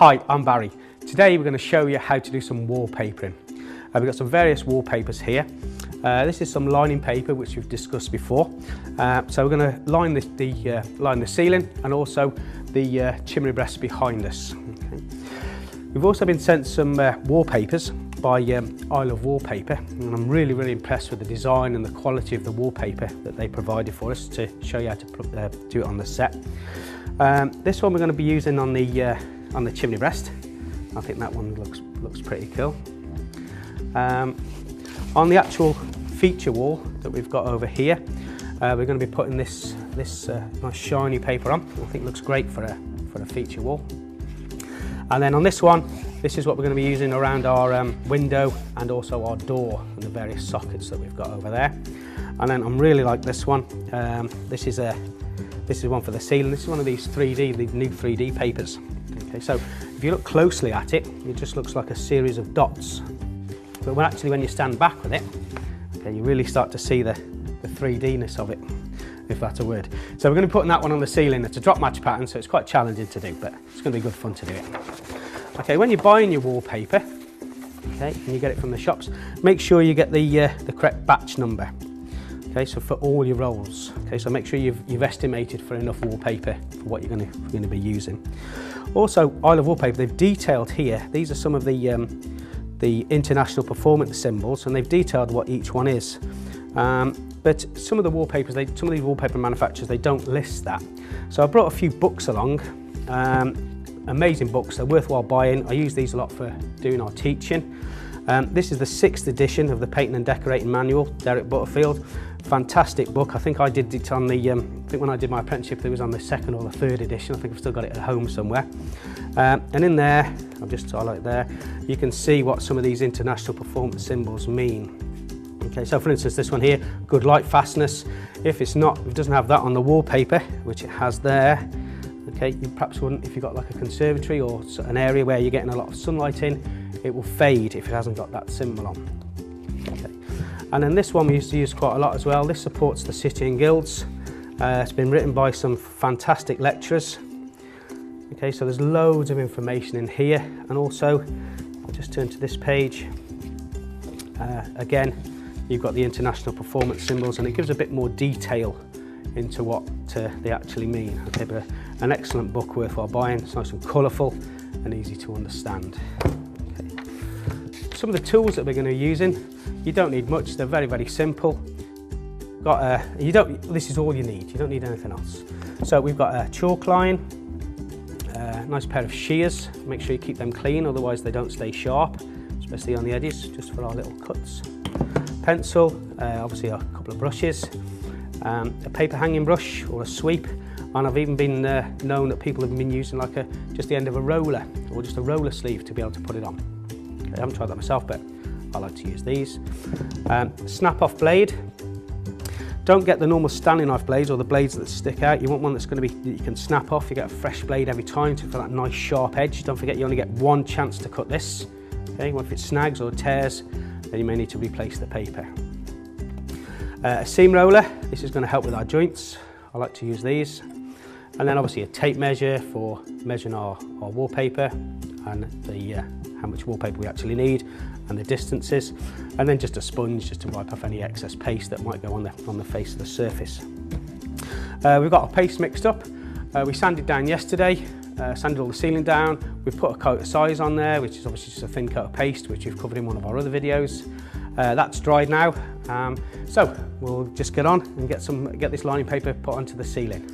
Hi, I'm Barry. Today we're going to show you how to do some wallpapering. We've got some various wallpapers here. This is some lining paper which we've discussed before. So we're going to line the ceiling and also the chimney breast behind us. Okay. We've also been sent some wallpapers by I Love Wallpaper, and I'm really impressed with the design and the quality of the wallpaper that they provided for us to show you how to do it on the set. This one we're going to be using on the chimney breast. I think that one looks pretty cool. On the actual feature wall that we've got over here, we're going to be putting this nice shiny paper on. I think it looks great for a feature wall. And then on this one, this is what we're going to be using around our window and also our door and the various sockets that we've got over there. And then I'm really like this one. This is one for the ceiling. This is one of these new 3D papers. Okay, so if you look closely at it, it just looks like a series of dots. But when you stand back with it, okay, you really start to see the 3D-ness of it, if that's a word. So we're going to be putting that one on the ceiling. It's a drop match pattern, so it's quite challenging to do, but it's going to be good fun to do it. Okay, when you're buying your wallpaper, okay, and you get it from the shops, make sure you get the correct batch number. Okay, so for all your rolls. Okay, so make sure you've estimated for enough wallpaper for what you're going to be using. Also, I Love Wallpaper, they've detailed here, these are some of the international performance symbols, and they've detailed what each one is. But some of the wallpapers, some of these wallpaper manufacturers, they don't list that. So I brought a few books along, amazing books, they're worthwhile buying. I use these a lot for doing our teaching. This is the 6th edition of the Painting and Decorating Manual, Derek Butterfield. Fantastic book. I think I did it on the, I think when I did my apprenticeship, it was on the 2nd or the 3rd edition. I think I've still got it at home somewhere. And in there, I'll just highlight there, you can see what some of these international performance symbols mean. Okay, so for instance, this one here, good light fastness. If it doesn't have that on the wallpaper, which it has there, okay, you perhaps wouldn't, if you've got like a conservatory or an area where you're getting a lot of sunlight in, it will fade if it hasn't got that symbol on. Okay. And then this one we used to use quite a lot as well. This supports the City and Guilds. It's been written by some fantastic lecturers. Okay, so there's loads of information in here, and also, I'll just turn to this page. Again, you've got the international performance symbols, and it gives a bit more detail into what they actually mean. Okay, but an excellent book, worthwhile buying. It's nice and colourful and easy to understand. Okay. Some of the tools that we're going to be using, you don't need much. They're very simple. This is all you need. You don't need anything else. So we've got a chalk line, a nice pair of shears. Make sure you keep them clean, otherwise they don't stay sharp, especially on the edges, just for our little cuts. Pencil, obviously a couple of brushes, a paper hanging brush or a sweep, and I've even been known that people have been using like just the end of a roller or just a roller sleeve to be able to put it on. Okay, I haven't tried that myself, but I like to use these. Snap-off blade. Don't get the normal Stanley knife blades or the blades that stick out. You want one that's going to be that you can snap off. You get a fresh blade every time for that nice sharp edge. Don't forget you only get one chance to cut this. Okay, well, if it snags or tears, then you may need to replace the paper. A seam roller, this is going to help with our joints. I like to use these. And then obviously a tape measure for measuring our wallpaper and how much wallpaper we actually need and the distances. And then just a sponge just to wipe off any excess paste that might go on the face of the surface. We've got our paste mixed up. We sanded down yesterday. Sanded all the ceiling down. We've put a coat of size on there, which is obviously just a thin coat of paste, which we've covered in one of our other videos. That's dried now, so we'll just get on and get this lining paper put onto the ceiling.